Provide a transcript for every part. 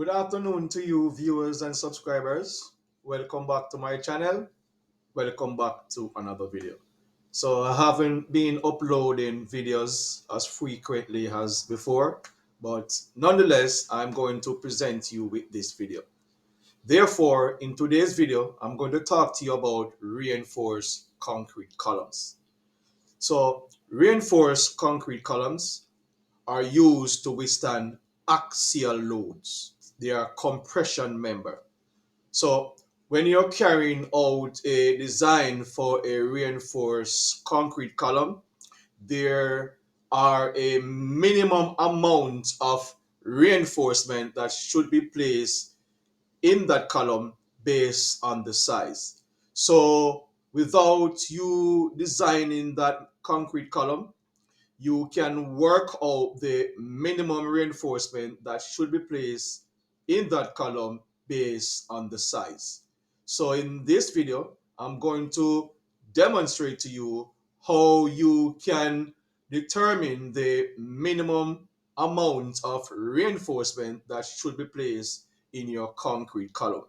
Good afternoon to you, viewers and subscribers. Welcome back to my channel. Welcome back to another video. So, I haven't been uploading videos as frequently as before, but nonetheless, I'm going to present you with this video. Therefore, in today's video, I'm going to talk to you about reinforced concrete columns. So, reinforced concrete columns are used to withstand axial loads. They are compression member. So when you're carrying out a design for a reinforced concrete column, there are a minimum amount of reinforcement that should be placed in that column based on the size. So without you designing that concrete column, you can work out the minimum reinforcement that should be placed in that column based on the size. So in this video, I'm going to demonstrate to you how you can determine the minimum amount of reinforcement that should be placed in your concrete column.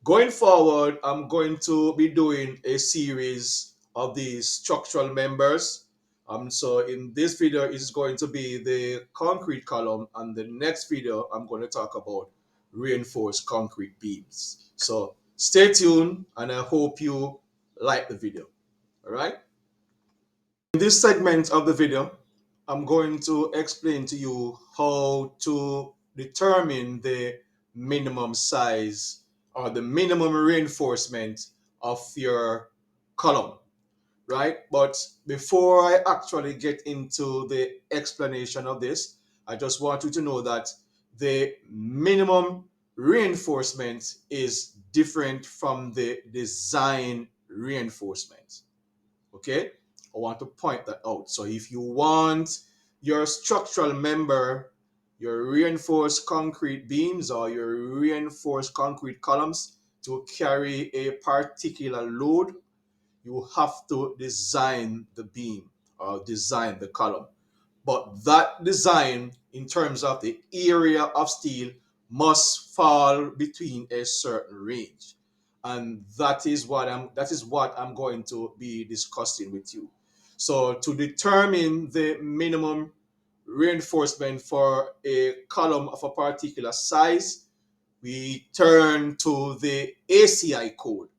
Going forward, I'm going to be doing a series of these structural members. So in this video is going to be the concrete column, and the next video I'm going to talk about reinforced concrete beams. So stay tuned, and I hope you like the video. All right. In this segment of the video, I'm going to explain to you how to determine the minimum size or the minimum reinforcement of your column, right? But before I actually get into the explanation of this, I just want you to know that the minimum reinforcement is different from the design reinforcement. Okay, I want to point that out. So if you want your structural member, your reinforced concrete beams or your reinforced concrete columns to carry a particular load, you have to design the beam or design the column. But that design, in terms of the area of steel, must fall between a certain range, and that is what I'm going to be discussing with you. So to determine the minimum reinforcement for a column of a particular size, we turn to the ACI code.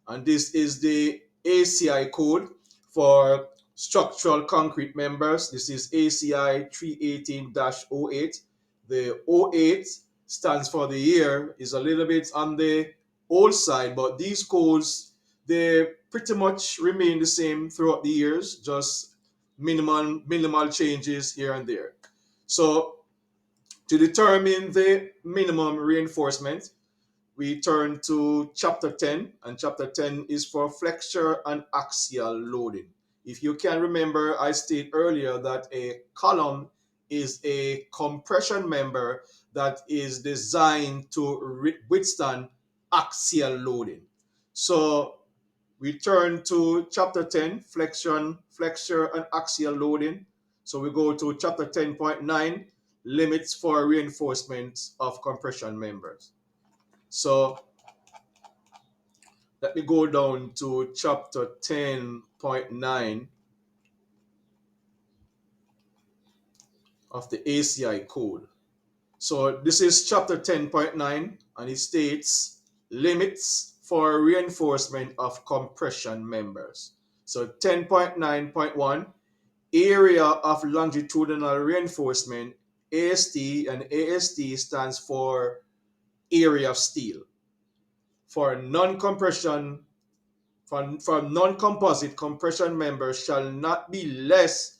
And this is the ACI code for structural concrete members. This is ACI 318-08. The 08 stands for the year, is a little bit on the old side, but these codes, they pretty much remain the same throughout the years, just minimal changes here and there. So to determine the minimum reinforcement, we turn to chapter 10, and chapter 10 is for flexure and axial loading. If you can remember, I stated earlier that a column is a compression member that is designed to withstand axial loading. So we turn to chapter 10, flexure and axial loading. So we go to chapter 10.9, limits for reinforcement of compression members. So let me go down to chapter 10.9 of the ACI code. So this is chapter 10.9, and it states limits for reinforcement of compression members. So 10.9.1, area of longitudinal reinforcement, AST, and AST stands for area of steel. For non-compression for non-composite compression members shall not be less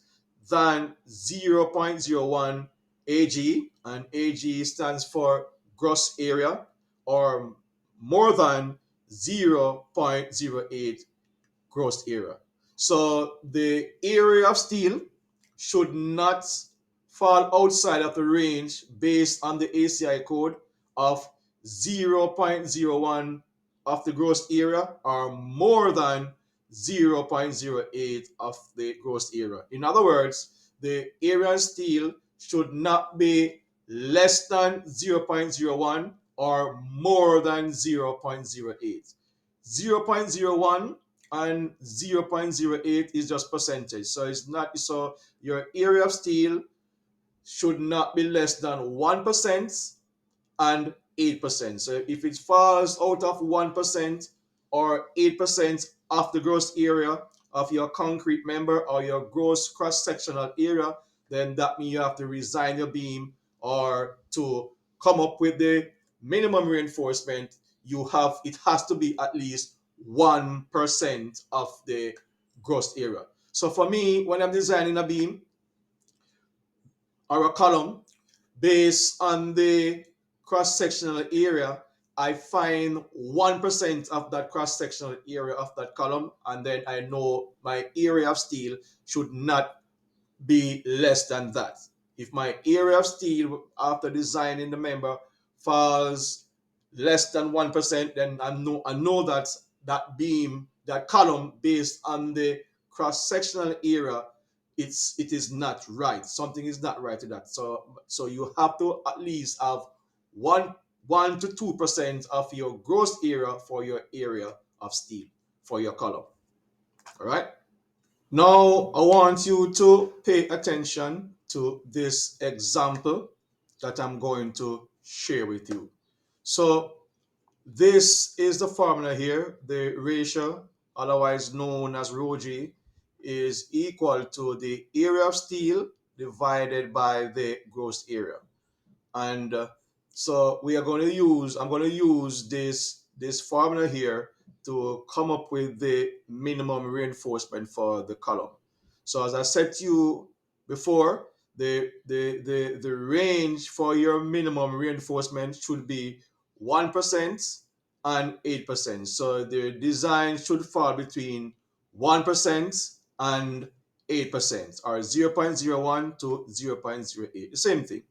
than 0.01 AG, and AG stands for gross area, or more than 0.08 gross area. So the area of steel should not fall outside of the range based on the ACI code of 0.01 of the gross area, or more than 0.08 of the gross area. In other words, the area of steel should not be less than 0.01 or more than 0.08. 0.01 and 0.08 is just percentage. So it's not, so your area of steel should not be less than 1% and 8%. So if it falls out of 1% or 8% of the gross area of your concrete member or your gross cross-sectional area, then that means you have to resign your beam, or to come up with the minimum reinforcement, it has to be at least 1% of the gross area. So for me, when I'm designing a beam or a column, based on the cross-sectional area, I find 1% of that cross-sectional area of that column, and then I know my area of steel should not be less than that. If my area of steel after designing the member falls less than 1%, then I know that that beam, that column, based on the cross-sectional area, it is not right. Something is not right to that. So you have to at least have 1 to 2% of your gross area for your area of steel for your column. All right. Now, I want you to pay attention to this example that I'm going to share with you. So, this is the formula here. The ratio, otherwise known as rho g, is equal to the area of steel divided by the gross area. And so we are going to use, I'm going to use this formula here to come up with the minimum reinforcement for the column. So as I said to you before, the range for your minimum reinforcement should be 1% and 8%. So the design should fall between 1% and 8%, or 0.01 to 0.08, the same thing.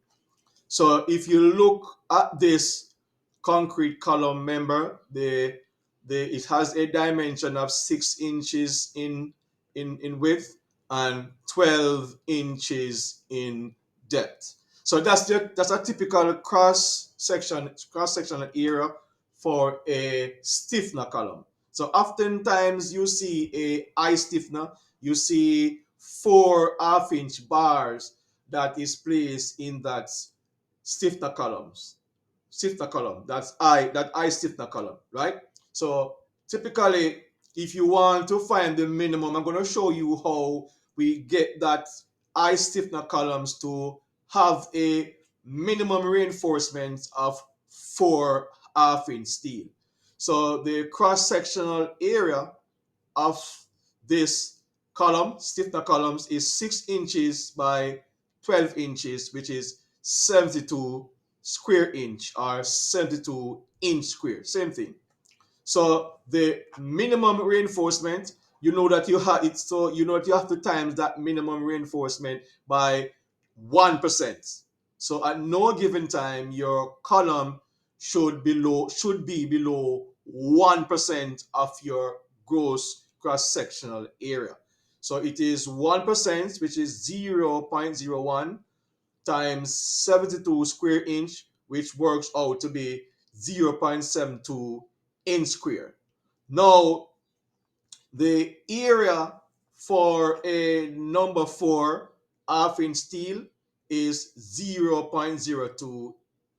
So if you look at this concrete column member, it has a dimension of 6 inches in width and 12 inches in depth. So that's a typical cross sectional area for a stiffener column. So oftentimes you see a high stiffener, you see 4 half-inch bars that is placed in that stiffener columns. Stiffener column. That I stiffener column, right? So typically, if you want to find the minimum, I'm going to show you how we get that I stiffener columns to have a minimum reinforcement of 4 half-inch steel. So the cross-sectional area of this column, stiffener columns, is 6 inches by 12 inches, which is 72 square inch, or 72 inch square. Same thing. So the minimum reinforcement, you know that you have it, so you know that you have to times that minimum reinforcement by 1%. So at no given time, your column should be below 1% of your gross cross-sectional area. So it is 1%, which is 0.01 times 72 square inch, which works out to be 0.72 inch square. Now, the area for a number 4 half-inch steel is 0.02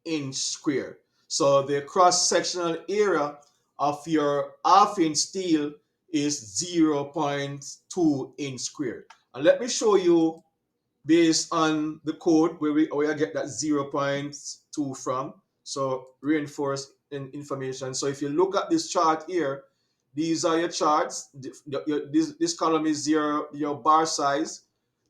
inch square. So the cross-sectional area of your half-inch steel is 0.2 inch square. And let me show you, based on the code, where I get that 0.2 from. So reinforced information. So if you look at this chart here, these are your charts. This column is your bar size.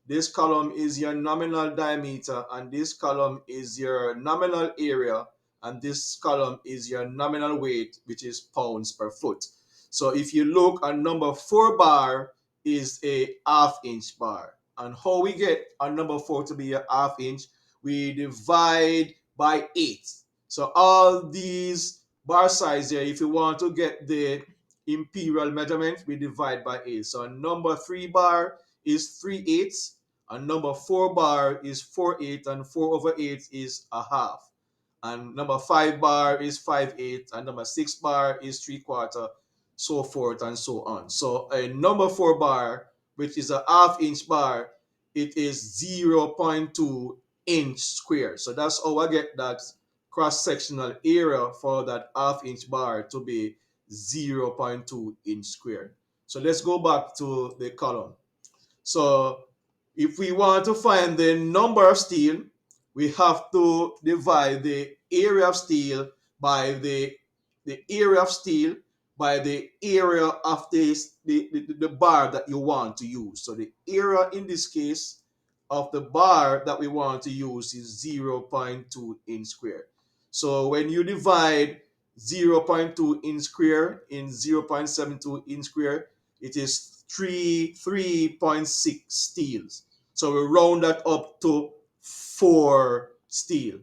This column is your nominal diameter, and this column is your nominal area, and this column is your nominal weight, which is pounds per foot. So if you look at number 4 bar is a half-inch bar. And how we get our number 4 to be a half-inch? We divide by 8. So all these bar size here, if you want to get the imperial measurement, we divide by 8. So number 3 bar is 3/8, And number 4 bar is 4/8, and 4 over 8 is a half. And number 5 bar is 5/8, and number 6 bar is 3/4, so forth and so on. So a number 4 bar, which is a half-inch bar, it is 0.2 inch square. So that's how I get that cross-sectional area for that half-inch bar to be 0.2 inch square. So let's go back to the column. So if we want to find the number of steel, we have to divide the area of steel by the area of steel by the area of the bar that you want to use. So the area in this case of the bar that we want to use is 0.2 inch square. So when you divide 0.2 inch square in 0.72 inch square, it is 3.6 steels. So we round that up to 4 steel.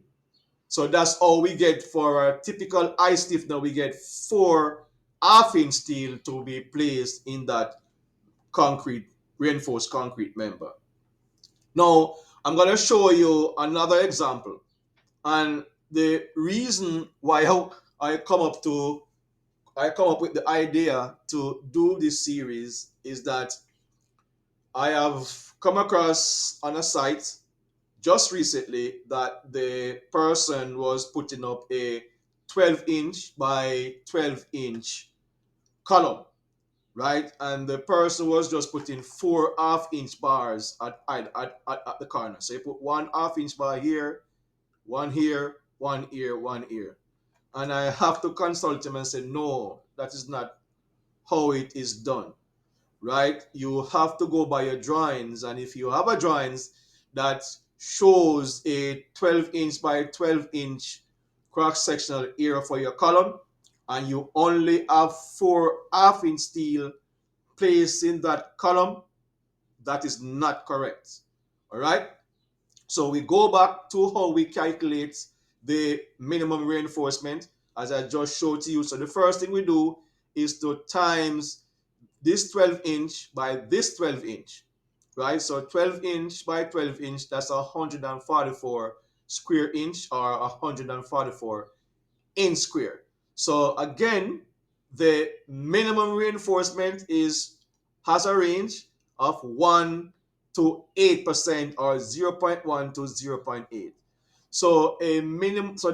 So that's all we get for a typical eye stiffener. We get 4 half-inch steel to be placed in that concrete, reinforced concrete member. Now, I'm going to show you another example. And the reason why I come up with the idea to do this series is that I have come across on a site just recently that the person was putting up a 12-inch by 12-inch column, right? And the person was just putting 4 half-inch bars at the corner. So you put 1 half-inch bar here, one here, one here, one here. And I have to consult him and say, no, that is not how it is done, right? You have to go by your drawings, and if you have a drawings that shows a 12-inch by 12-inch cross-sectional area for your column, and you only have 4 half-inch steel placed in that column, that is not correct. All right. So we go back to how we calculate the minimum reinforcement, as I just showed to you. So the first thing we do is to times this 12-inch by this 12-inch, right? So 12-inch by 12-inch, that's 144 square inch, or 144 inch square. So again, the minimum reinforcement has a range of 1 to 8%, or 0.1 to 0.8. So the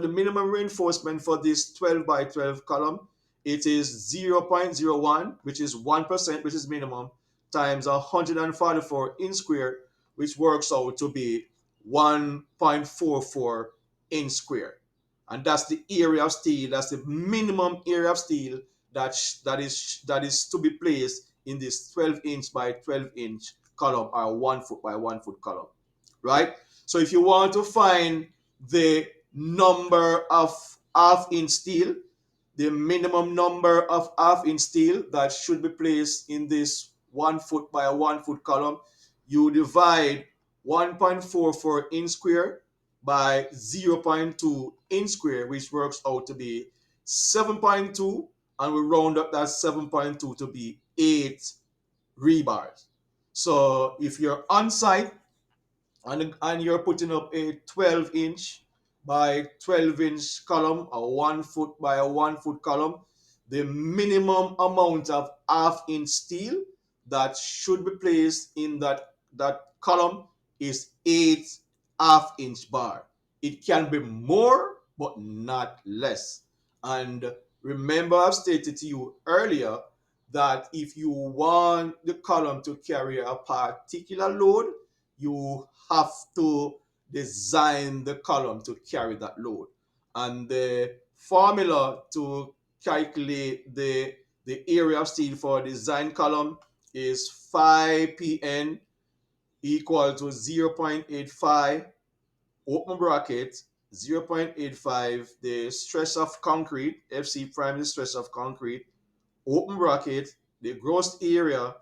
minimum reinforcement for this 12 by 12 column, it is 0.01, which is 1%, which is minimum, times 144 inch square, which works out to be 1.44 inch square. And that's the area of steel. That's the minimum area of steel that is to be placed in this 12-inch by 12-inch column, or 1 foot by 1 foot column, right? So if you want to find the number of half-inch steel, the minimum number of half-inch steel that should be placed in this 1 foot by 1 foot column, you divide 1.44 inch square by 0.2 inch square, which works out to be 7.2, and we round up that 7.2 to be 8 rebars. So if you're on site and you're putting up a 12-inch by 12-inch column, a 1 foot by a 1 foot column, the minimum amount of half-inch steel that should be placed in that column is 8 half-inch bar. It can be more, but not less. And remember, I've stated to you earlier that if you want the column to carry a particular load, you have to design the column to carry that load. And the formula to calculate the area of steel for a design column is 5pn equal to 0.85, open bracket, 0.85, the stress of concrete, FC prime is stress of concrete, open bracket, the gross area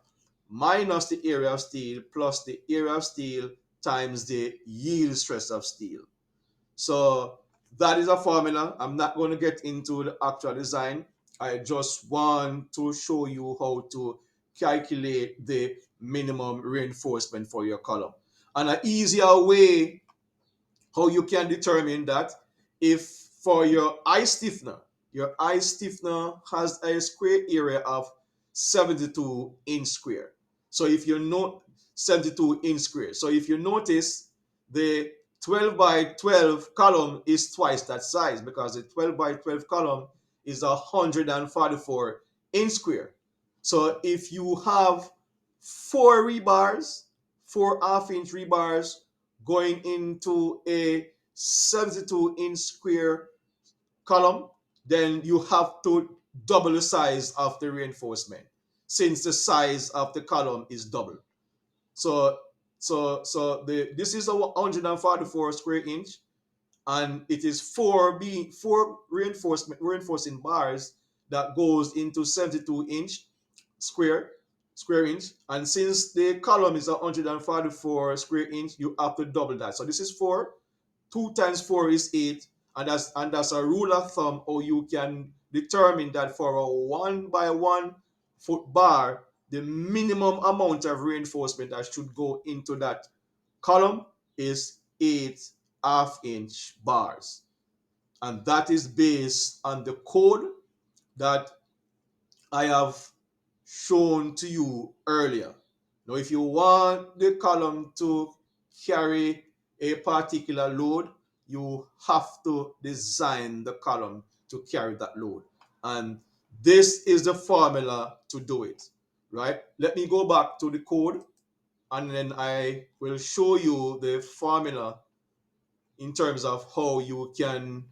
minus the area of steel plus the area of steel times the yield stress of steel. So that is a formula. I'm not going to get into the actual design. I just want to show you how to calculate the minimum reinforcement for your column. And an easier way how you can determine that, if for your eye stiffener has a square area of 72 inch square. So if you note 72 inch square. So if you notice, the 12 by 12 column is twice that size, because the 12 by 12 column is 144 inch square. So if you have four rebars, four half-inch rebars going into a 72-inch square column, then you have to double the size of the reinforcement, since the size of the column is double. So this is a 144 square inch, and it is four reinforcing bars that goes into 72-inch square inch. And since the column is 144 square inch, you have to double that. So this is 4. 2 times 4 is 8. And that's a rule of thumb, or you can determine that for a 1 by 1 foot bar, the minimum amount of reinforcement that should go into that column is 8 half-inch bars. And that is based on the code that I have shown to you earlier. Now, if you want the column to carry a particular load, you have to design the column to carry that load. And this is the formula to do it, right? Let me go back to the code, and then I will show you the formula in terms of how you can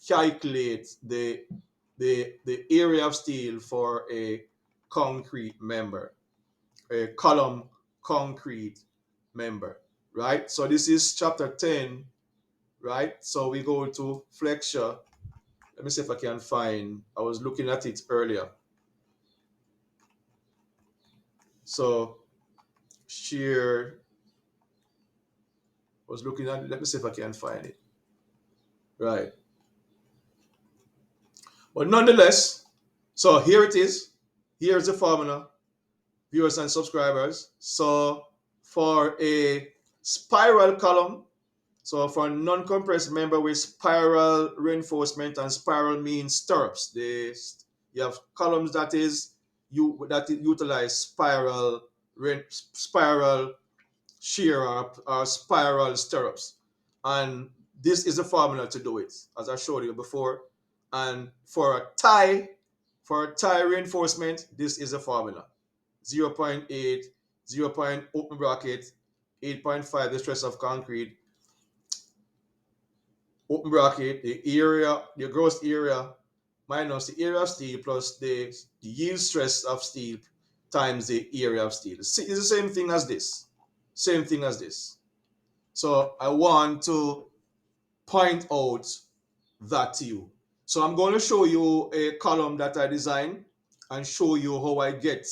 calculate the area of steel for a concrete member, a column concrete member, right? So this is chapter 10, right? So we go to flexure. Let me see if I can find, I was looking at it earlier. So shear, was looking at it. Let me see if I can find it. Right. But nonetheless, so here it is. Here's the formula, viewers and subscribers. So for a spiral column, so for a non-compressed member with spiral reinforcement, and spiral means stirrups. You have columns that utilize spiral shear, or spiral stirrups. And this is the formula to do it, as I showed you before. And for a tie reinforcement, this is the formula. 0.8, 0. Open bracket, 8.5 the stress of concrete, open bracket, the gross area minus the area of steel plus the yield stress of steel times the area of steel. It's the same thing as this. Same thing as this. So I want to point out that to you. So I'm going to show you a column that I designed, and show you how I get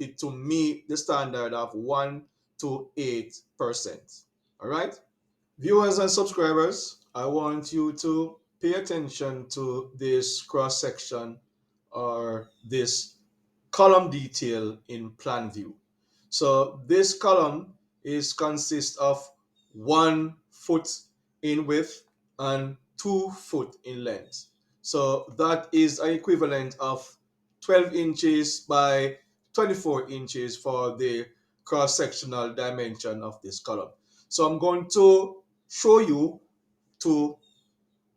it to meet the standard of 1 to 8%. All right? Viewers and subscribers, I want you to pay attention to this cross section, or this column detail in plan view. So this column consists of 1 foot in width and 2 foot in length. So that is an equivalent of 12 inches by 24 inches for the cross-sectional dimension of this column. So I'm going to show you to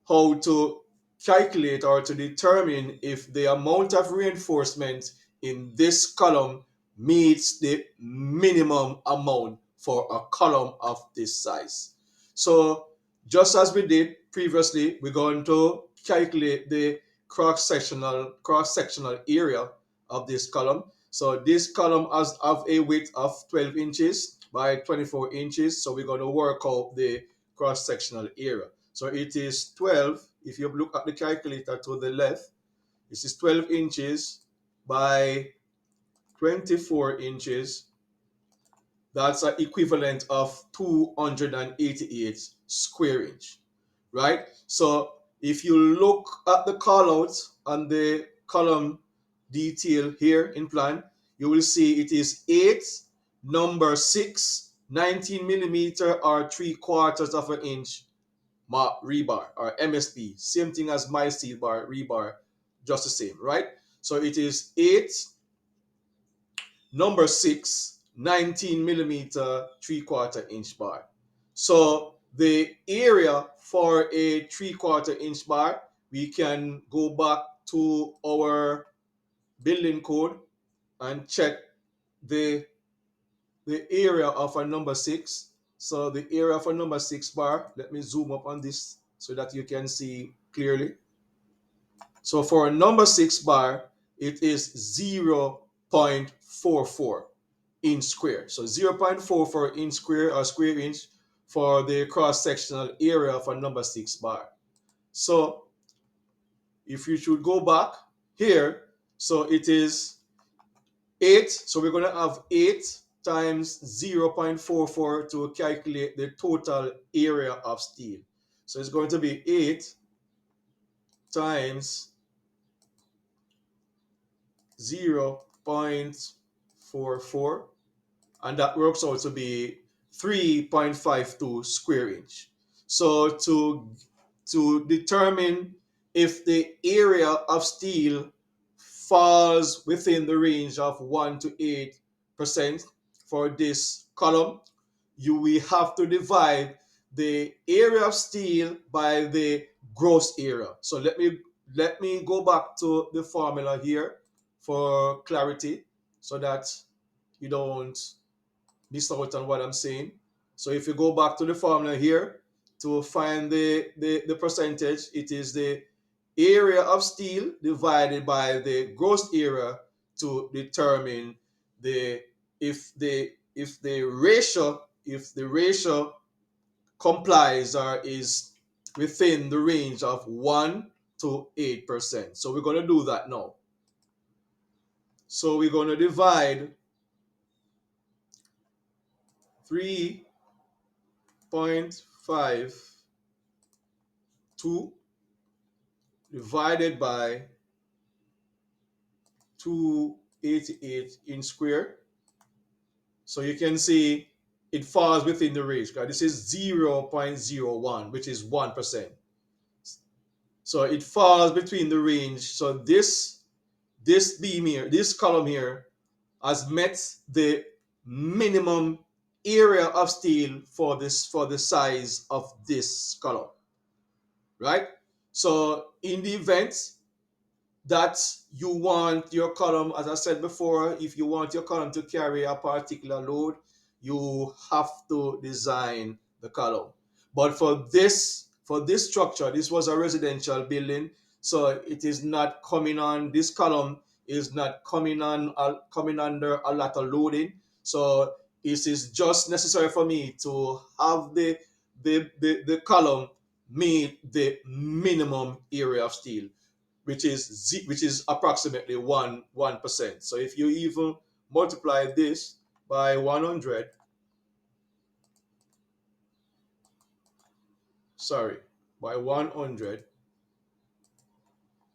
how to calculate, or to determine, if the amount of reinforcement in this column meets the minimum amount for a column of this size. So just as we did previously, we're going to calculate the cross-sectional area of this column. So this column has a width of 12 inches by 24 inches. So we're going to work out the cross-sectional area. So it is 12, if you look at the calculator to the left, this is 12 inches by 24 inches. That's an equivalent of 288 square inch, right? So if you look at the callouts on the column detail here in plan, you will see it is 8, number 6, 19 millimeter or 3/4 of an inch rebar or MSB. Same thing as my steel bar rebar, just the same, right? So it is 8, number 6, 19 millimeter 3/4 inch bar. So the area for a 3/4 inch bar, we can go back to our building code and check the the area of a number 6. So the area of a number 6 bar, let me zoom up on this so that you can see clearly. So for a number 6 bar, it is 0.44 inch square. So 0.44 inch square or square inch for the cross-sectional area of a number 6 bar. So if you should go back here, so it is 8. So we're going to have 8 times 0.44 to calculate the total area of steel. So it's going to be 8 times 0.44, and that works out to be 3.52 square inch. So to determine if the area of steel falls within the range of 1 to 8% for this column, we have to divide the area of steel by the gross area. So let me go back to the formula here for clarity so that you don't miss out on what I'm saying. So if you go back to the formula here to find the percentage, it is the area of steel divided by the gross area to determine the if the ratio complies or is within the range of 1 to 8%. So we're going to do that now. So we're going to divide 3.52 divided by 288 inch square. So you can see it falls within the range. This is 0.01, which is 1%. So it falls between the range. So this beam here, this column here, has met the minimum area of steel for the size of this column, right? So in the event that you want your column, as I said before, if you want your column to carry a particular load, you have to design the column. But for this structure, this was a residential building, so it is not coming on, this column is not coming under a lot of loading. So it is just necessary for me to have the column meet the minimum area of steel, which is approximately 1%. So if you even multiply this by 100, by 100,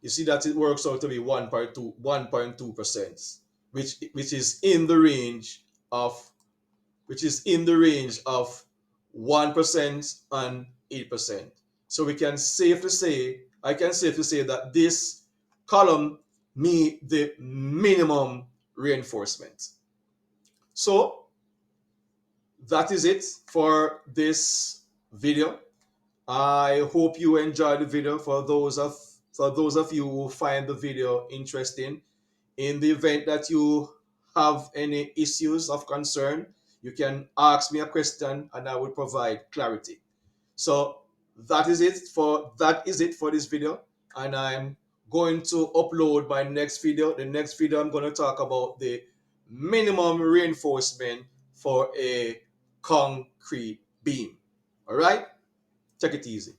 you see that it works out to be 1.2%, which is in the range of 1% and 8%. So I can safely say that this column meet the minimum reinforcement. So that is it for this video. I hope you enjoyed the video. For those of you who find the video interesting, in the event that you have any issues of concern, you can ask me a question and I will provide clarity. So that is it for this video, and I'm going to upload my next video. The next video I'm going to talk about the minimum reinforcement for a concrete beam. All right, take it easy.